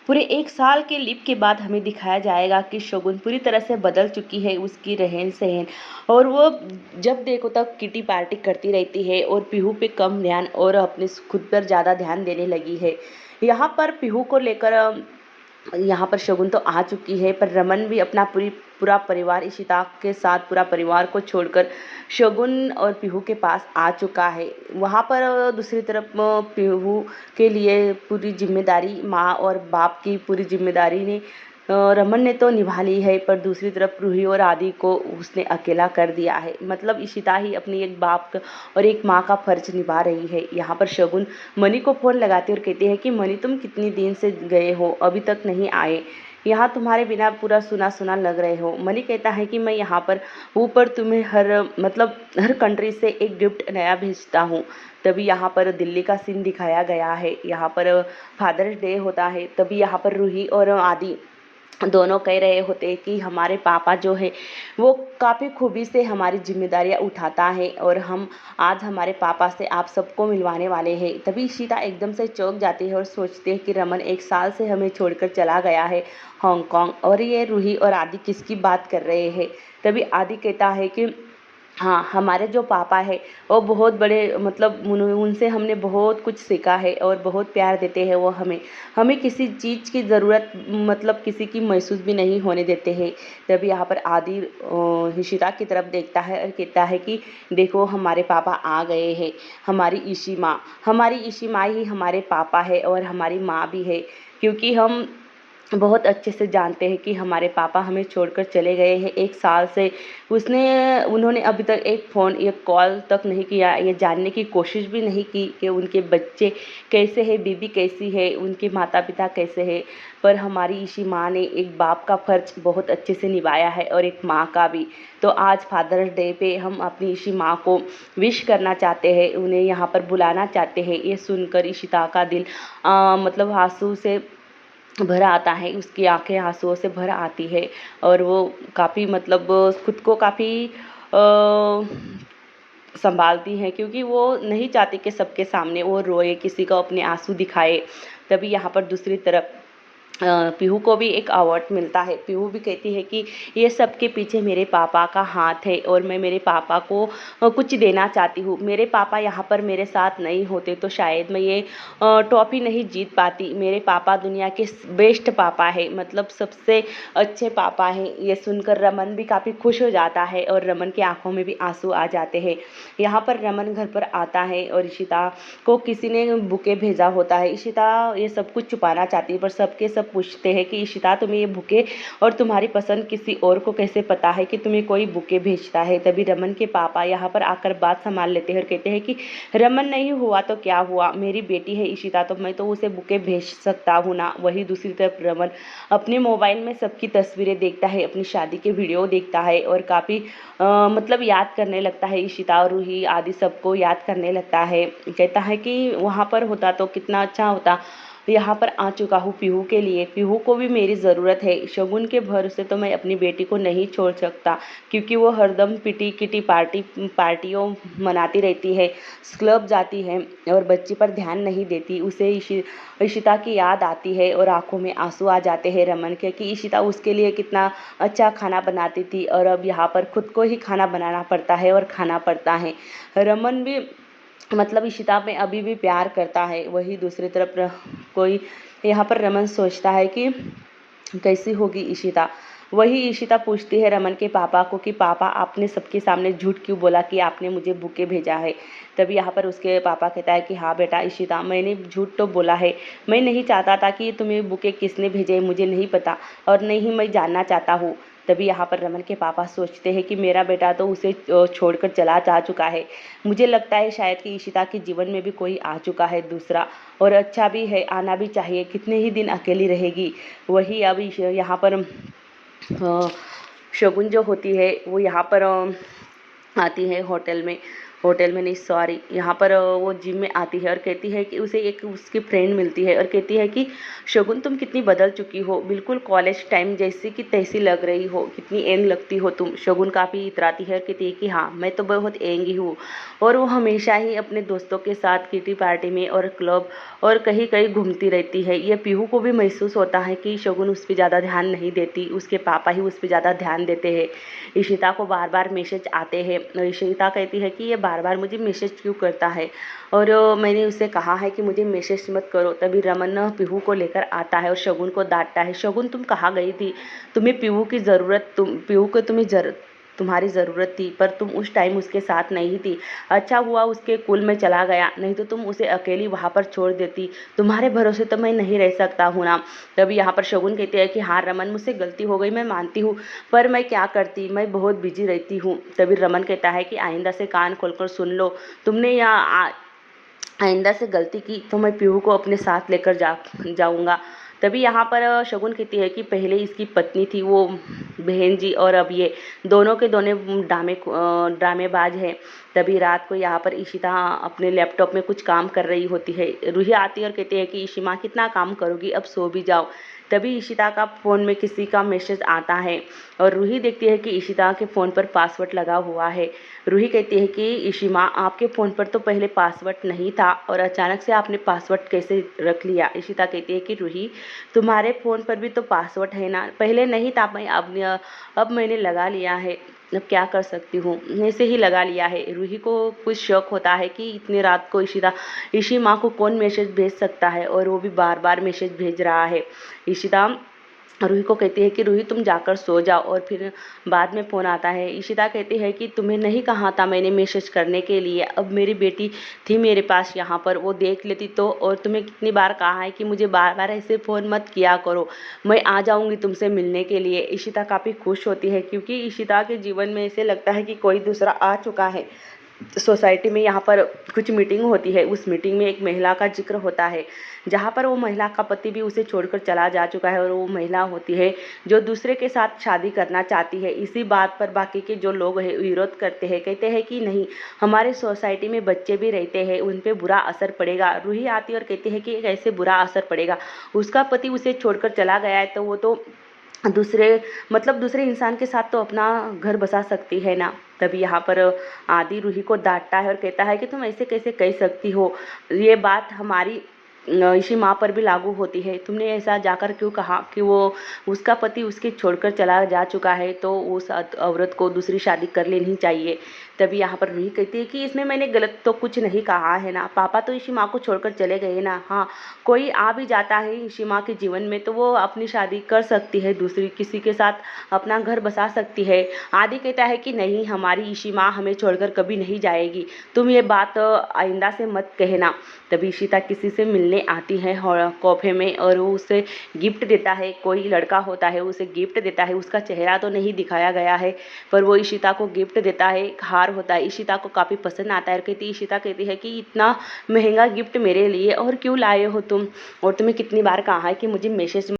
पूरे 1 साल के लीप के बाद हमें दिखाया जाएगा कि शगुन पूरी तरह से बदल चुकी है, उसकी रहन-सहन और वो जब देखो तब किटी पार्टी करती रहती है और पीहू पे कम ध्यान और अपने खुद पर ज़्यादा ध्यान देने लगी है। यहाँ पर पीहू को लेकर यहाँ पर शगुन तो आ चुकी है, पर रमन भी अपना पूरा परिवार इशिता के साथ पूरा परिवार को छोड़कर शगुन और पीहू के पास आ चुका है। वहाँ पर दूसरी तरफ पीहू के लिए पूरी जिम्मेदारी माँ और बाप की पूरी जिम्मेदारी ने रमन ने तो निभा ली है, पर दूसरी तरफ रूही और आदि को उसने अकेला कर दिया है। मतलब इशिता ही अपनी एक और एक माँ का फर्ज निभा रही है। यहाँ पर शगुन मनी को फ़ोन लगाती और कहती है कि मनी, तुम कितनी दिन से गए हो, अभी तक नहीं आए, यहाँ तुम्हारे बिना पूरा सुना सुना लग रहे हो। मनी कहता है कि मैं यहाँ पर ऊपर तुम्हें हर कंट्री से एक गिफ्ट नया भेजता हूँ। तभी यहाँ पर दिल्ली का सीन दिखाया गया है। यहाँ पर फादर्स डे होता है, तभी यहाँ पर रूही और आदि दोनों कह रहे होते हैं कि हमारे पापा जो है वो काफ़ी खूबी से हमारी जिम्मेदारियां उठाता है और हम आज हमारे पापा से आप सबको मिलवाने वाले हैं। तभी इशिता एकदम से चौंक जाती है और सोचती है कि रमन 1 साल से हमें छोड़कर चला गया है हांगकांग, और ये रूही और आदि किसकी बात कर रहे हैं। तभी आदि कहता है कि हाँ, हमारे जो पापा है वो बहुत बड़े, मतलब उनसे हमने बहुत कुछ सीखा है और बहुत प्यार देते हैं वो हमें। हमें किसी चीज़ की ज़रूरत, मतलब किसी की महसूस भी नहीं होने देते हैं। तभी यहाँ पर आदि इशिता की तरफ देखता है और कहता है कि देखो हमारे पापा आ गए हैं। हमारी इशी माँ ही हमारे पापा है और हमारी माँ भी है, क्योंकि हम बहुत अच्छे से जानते हैं कि हमारे पापा हमें छोड़कर चले गए हैं 1 साल से। उन्होंने अभी तक एक कॉल तक नहीं किया, ये जानने की कोशिश भी नहीं की कि उनके बच्चे कैसे हैं, बीबी कैसी है, उनके माता-पिता कैसे हैं। पर हमारी इसी माँ ने एक बाप का फ़र्ज़ बहुत अच्छे से निभाया है और एक माँ का भी। तो आज फादर्स डे पे हम अपनी इसी माँ को विश करना चाहते हैं, उन्हें यहाँ पर बुलाना चाहते हैं। ये सुनकर इशिता का दिल मतलब आँसू से भर आता है, उसकी आंखें आंसुओं से भर आती है और वो काफ़ी, मतलब खुद को काफ़ी संभालती हैं, क्योंकि वो नहीं चाहती कि सबके सामने वो रोए, किसी को अपने आंसू दिखाए। तभी यहाँ पर दूसरी तरफ पीहू को भी एक अवार्ड मिलता है। पीहू भी कहती है कि ये सब के पीछे मेरे पापा का हाथ है और मैं मेरे पापा को कुछ देना चाहती हूँ। मेरे पापा यहाँ पर मेरे साथ नहीं होते तो शायद मैं ये ट्रॉफी नहीं जीत पाती। मेरे पापा दुनिया के बेस्ट पापा है, मतलब सबसे अच्छे पापा हैं। ये सुनकर रमन भी काफ़ी खुश हो जाता है और रमन की आंखों में भी आंसू आ जाते हैं। यहाँ पर रमन घर पर आता है और इशिता को किसी ने बुके भेजा होता है। इशिता ये सब कुछ छुपाना चाहती है, पर सबके सब पूछते हैं कि इशिता, तुम्हें ये बुके और तुम्हारी पसंद किसी और को कैसे पता है कि तुम्हें कोई बुके भेजता है। तभी रमन के पापा यहाँ पर आकर बात संभाल लेते हैं और कहते हैं कि रमन नहीं हुआ तो क्या हुआ, मेरी बेटी है इशिता, तो मैं तो उसे बुके भेज सकता हूँ ना। वही दूसरी तरफ रमन अपने मोबाइल में सबकी तस्वीरें देखता है, अपनी शादी के वीडियो देखता है और काफ़ी मतलब याद करने लगता है। इशिता और रूही आदि सबको याद करने लगता है। कहता है कि वहाँ पर होता तो कितना अच्छा होता। यहाँ पर आ चुका हूँ पीहू के लिए, पीहू को भी मेरी ज़रूरत है। शगुन के भरोसे तो मैं अपनी बेटी को नहीं छोड़ सकता, क्योंकि वो हरदम किटी पार्टियों मनाती रहती है, क्लब जाती है और बच्ची पर ध्यान नहीं देती। उसे इशिता की याद आती है और आंखों में आंसू आ जाते हैं रमन के कि इशिता उसके लिए कितना अच्छा खाना बनाती थी और अब यहाँ पर खुद को ही खाना बनाना पड़ता है और खाना पड़ता है। रमन भी, मतलब इशिता में अभी भी प्यार करता है। वही दूसरी तरफ कोई यहाँ पर रमन सोचता है कि कैसी होगी इशिता। वही इशिता पूछती है रमन के पापा को कि पापा, आपने सबके सामने झूठ क्यों बोला कि आपने मुझे बुके भेजा है। तभी यहाँ पर उसके पापा कहता है कि हाँ बेटा इशिता, मैंने झूठ तो बोला है। मैं नहीं चाहता था कि तुम्हें बुके किसने भेजे, मुझे नहीं पता और नहीं मैं जानना चाहता हूँ। तभी यहाँ पर रमन के पापा सोचते हैं कि मेरा बेटा तो उसे छोड़कर चला जा चुका है। मुझे लगता है शायद कि इशिता के जीवन में भी कोई आ चुका है दूसरा, और अच्छा भी है, आना भी चाहिए, कितने ही दिन अकेली रहेगी। वही अब यहाँ पर शगुन जो होती है वो यहाँ पर आती है होटल में होटल में नहीं, सॉरी, यहाँ पर वो जिम में आती है और कहती है कि उसे एक उसकी फ्रेंड मिलती है और कहती है कि शगुन तुम कितनी बदल चुकी हो, बिल्कुल कॉलेज टाइम जैसी की तैसी लग रही हो, कितनी यंग लगती हो तुम। शगुन काफ़ी इतराती है और कहती है कि हाँ मैं तो बहुत यंग ही हूँ। और वो हमेशा ही अपने दोस्तों के साथ किटी पार्टी में और क्लब और कहीं कहीं घूमती रहती है। ये पीहू को भी महसूस होता है कि शगुन उस पर ज़्यादा ध्यान नहीं देती, उसके पापा ही उस पर ज़्यादा ध्यान देते हैं। इशिता को बार बार मैसेज आते हैं और इशिता कहती है कि ये बार बार मुझे मैसेज क्यों करता है, और मैंने उसे कहा है कि मुझे मैसेज मत करो। तभी रमन पीहू को लेकर आता है और शगुन को डांटता है, शगुन तुम कहाँ गई थी, तुम्हें पीहू की ज़रूरत, पीहू को तुम्हारी ज़रूरत थी, पर तुम उस टाइम उसके साथ नहीं थी। अच्छा हुआ उसके कुल में चला गया, नहीं तो तुम उसे अकेली वहाँ पर छोड़ देती। तुम्हारे भरोसे तो मैं नहीं रह सकता हूँ ना। तभी यहाँ पर शगुन कहते हैं कि हाँ रमन, मुझसे गलती हो गई, मैं मानती हूँ, पर मैं क्या करती, मैं बहुत बिजी रहती हूँ। तभी रमन कहता है कि आइंदा से कान खोलकर सुन लो, तुमने यहाँ आइंदा से गलती की तो मैं पीहू को अपने साथ लेकर जाऊंगा। तभी यहाँ पर शगुन कहती है कि पहले इसकी पत्नी थी वो बहन जी, और अब ये दोनों के दोनों ड्रामेबाज हैं। तभी रात को यहाँ पर इशिता अपने लैपटॉप में कुछ काम कर रही होती है। रूही आती है और कहती है कि इशिमा कितना काम करोगी, अब सो भी जाओ। तभी इशिता का फ़ोन में किसी का मैसेज आता है और रूही देखती है कि इशिता के फ़ोन पर पासवर्ड लगा हुआ है। रूही कहती है कि इशिमा आपके फ़ोन पर तो पहले पासवर्ड नहीं था और अचानक से आपने पासवर्ड कैसे रख लिया। इशिता कहती है कि रूही तुम्हारे फ़ोन पर भी तो पासवर्ड है ना, पहले नहीं था, मैं अब मैंने लगा लिया है, अब क्या कर सकती हूँ, ऐसे ही लगा लिया है। रूही को कुछ शौक होता है कि इतनी रात को इशिमा को कौन मैसेज भेज सकता है, और वो भी बार बार मैसेज भेज रहा है। इशिता रूही को कहती है कि रूही तुम जाकर सो जाओ, और फिर बाद में फ़ोन आता है। इशिता कहती है कि तुम्हें नहीं कहा था मैंने मैसेज करने के लिए, अब मेरी बेटी थी मेरे पास यहाँ पर, वो देख लेती तो, और तुम्हें कितनी बार कहा है कि मुझे बार बार ऐसे फ़ोन मत किया करो, मैं आ जाऊँगी तुमसे मिलने के लिए। इशिता काफ़ी खुश होती है क्योंकि इशिता के जीवन में ऐसे लगता है कि कोई दूसरा आ चुका है। सोसाइटी में यहाँ पर कुछ मीटिंग होती है, उस मीटिंग में एक महिला का जिक्र होता है जहाँ पर वो महिला का पति भी उसे छोड़कर चला जा चुका है, और वो महिला होती है जो दूसरे के साथ शादी करना चाहती है। इसी बात पर बाकी के जो लोग हैं विरोध करते हैं, कहते हैं कि नहीं, हमारे सोसाइटी में बच्चे भी रहते हैं, उन पर बुरा असर पड़ेगा। रूही आती है और कहती है कि कैसे बुरा असर पड़ेगा, उसका पति उसे छोड़कर चला गया है तो वो तो दूसरे इंसान के साथ तो अपना घर बसा सकती है ना। तभी यहाँ पर आदि रूही को डांटता है और कहता है कि तुम ऐसे कैसे कह सकती हो, ये बात हमारी इसी माँ पर भी लागू होती है। तुमने ऐसा जाकर क्यों कहा कि वो उसका पति उसके छोड़कर चला जा चुका है तो उस औरत को दूसरी शादी कर लेनी चाहिए। तभी यहाँ पर रूही कहती है कि इसमें मैंने गलत तो कुछ नहीं कहा है ना, पापा तो इसी माँ को छोड़कर चले गए ना। हाँ, कोई आ भी जाता है इसी माँ के जीवन में तो वो अपनी शादी कर सकती है, दूसरी किसी के साथ अपना घर बसा सकती है। आदि कहता है कि नहीं, हमारी इसी माँ हमें छोड़कर कभी नहीं जाएगी, तुम ये बात आइंदा से मत कहना। तभी इशिता किसी से मिलने आती है कैफे में और वो उसे गिफ्ट देता है, कोई लड़का होता है उसे गिफ्ट देता है, उसका चेहरा तो नहीं दिखाया गया है पर वो इशिता को गिफ्ट देता है, एक हार होता है। इशिता को काफ़ी पसंद आता है, इशिता कहती है कि इतना महंगा गिफ्ट मेरे लिए और क्यों लाए हो तुम, और तुम्हें कितनी बार कहा है कि मुझे मैसेज